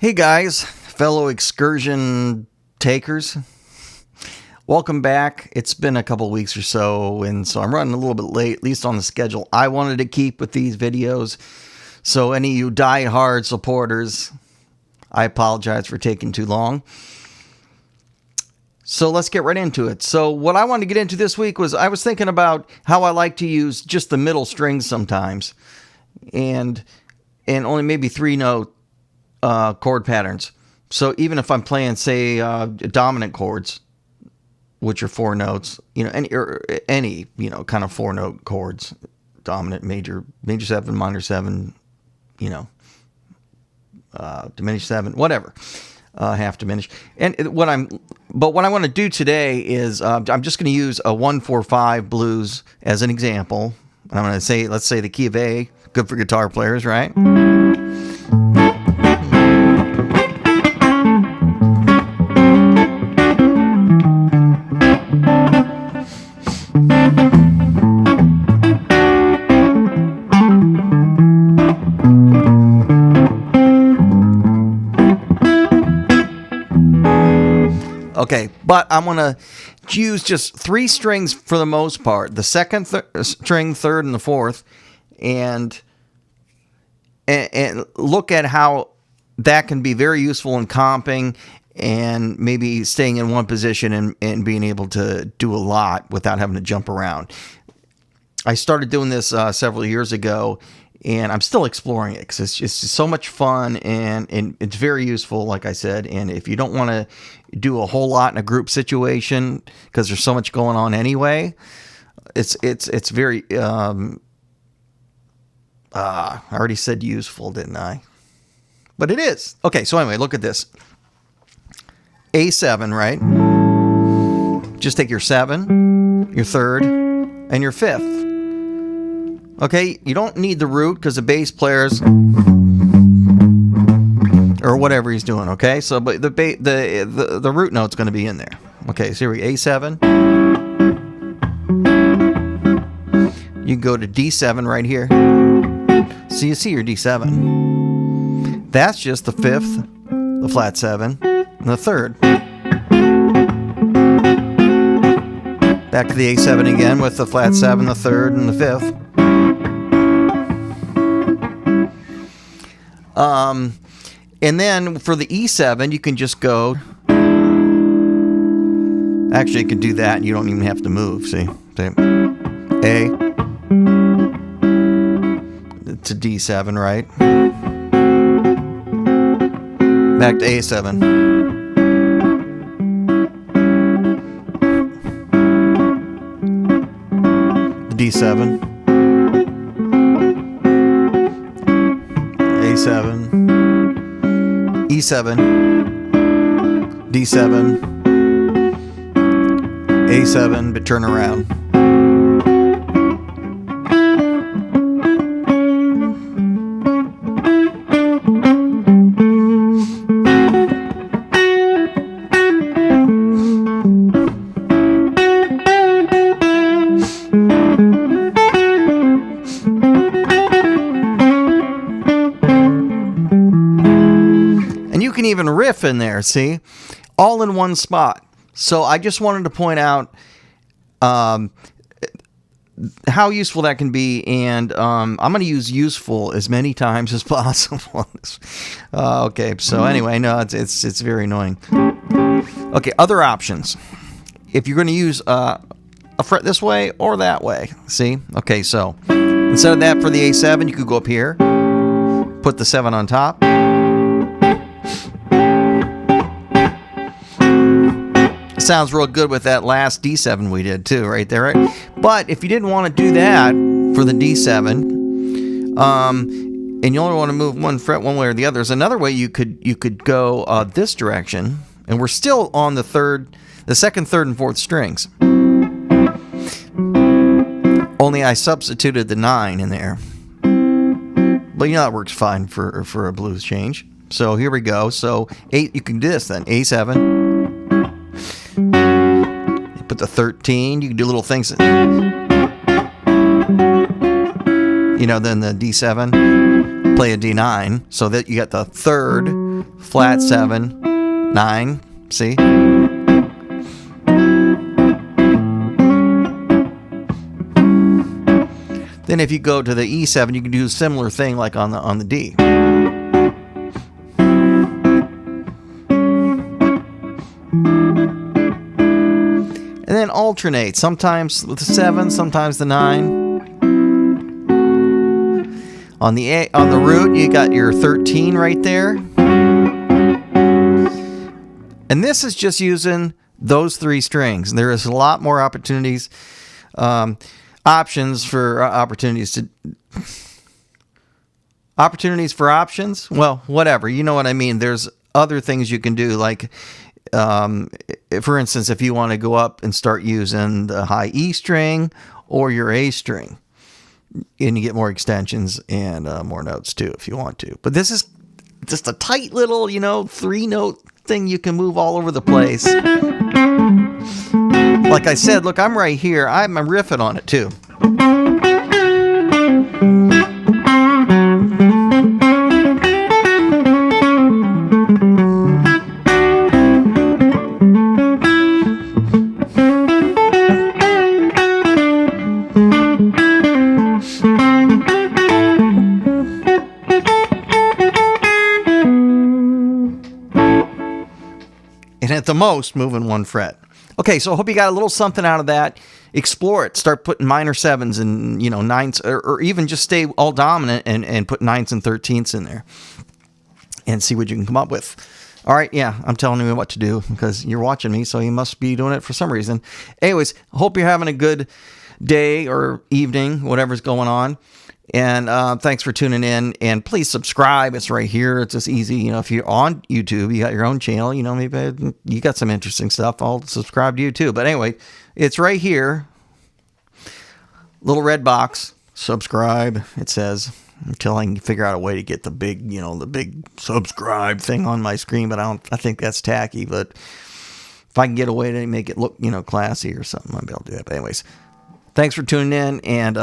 Hey guys, fellow excursion takers. Welcome back. It's been a couple weeks or so, and so I'm running a little bit late, at least on the schedule I wanted to keep with these videos. So any of you die-hard supporters, I apologize for taking too long. So let's get right into it. So what I wanted to get into this week was I was thinking about how I like to use just the middle strings sometimes, and only maybe 3-note chord patterns. So even if I'm playing, say, dominant chords, which are 4 notes, any kind of 4-note chords, dominant, major 7, minor 7, diminished 7, whatever, half diminished. And what I want to do today is I'm just going to use a 1-4-5 blues as an example. I'm going to say, let's say the key of A, good for guitar players, right? Okay, but I'm going to use just 3 strings for the most part. The second string, third, and the fourth. And look at how that can be very useful in comping and maybe staying in one position and being able to do a lot without having to jump around. I started doing this several years ago, and I'm still exploring it because it's just so much fun and it's very useful, like I said. And if you don't want to do a whole lot in a group situation because there's so much going on anyway, it's very I already said useful, didn't I? But it is. Okay, so anyway, look at this. A7, right? Just take your 7, your 3rd, and your 5th. Okay, you don't need the root because the bass players or whatever he's doing. Okay, so but the root note's going to be in there. Okay, so here we go. A7. You can go to D7 right here. So you see your D7. That's just the 5th, the flat 7, and the 3rd. Back to the A7 again with the flat 7, the 3rd, and the 5th. And then for the E7, you can just go. Actually, you can do that, and you don't even have to move. See, A to D7, right? Back to A7. D7. A7. E7, D7, A7, but turn around. Can even riff in there, see, all in one spot. So I just wanted to point out how useful that can be, and I'm going to use useful as many times as possible. Okay, so anyway, no, it's very annoying. Okay, other options. If you're going to use a fret this way or that way, see? Okay, so instead of that for the A7, you could go up here, put the 7 on top. Sounds real good with that last D7 we did too, right there, right? But if you didn't want to do that for the D7, and you only want to move one fret one way or the other, there's another way you could go this direction, and we're still on the 2nd, 3rd, and 4th strings. Only I substituted the 9 in there, but that works fine for a blues change. So here we go. So 8, you can do this then. A7. Put the 13. You can do little things. Then the D7, play a D9, so that you got the 3rd, flat 7, 9, see? Then if you go to the E7, you can do a similar thing like on the D. And then alternate, sometimes with the 7, sometimes the 9. On the root, you got your 13 right there. And this is just using those 3 strings. There is a lot more opportunities, options for opportunities for options. Well, whatever, you know what I mean. There's other things you can do, like for instance, if you want to go up and start using the high E string or your A string, and you get more extensions and more notes too if you want to. But this is just a tight little, 3-note thing you can move all over the place. Like I said, look, I'm right here. I'm riffing on it too. And at the most, moving 1 fret. Okay, so I hope you got a little something out of that. Explore it. Start putting minor 7s and, 9s, or even just stay all dominant and put 9s and 13ths in there. And see what you can come up with. All right, yeah, I'm telling you what to do because you're watching me, so you must be doing it for some reason. Anyways, I hope you're having a good day or evening, whatever's going on. And thanks for tuning in, and please subscribe. It's right here. It's just easy. If you're on YouTube, you got your own channel, maybe you got some interesting stuff. I'll subscribe to you too. But anyway, it's right here. Little red box, subscribe, it says, until I can figure out a way to get the big, the big subscribe thing on my screen. But I think that's tacky. But if I can get a way to make it look, classy or something, maybe I'll do that. But anyways, thanks for tuning in, and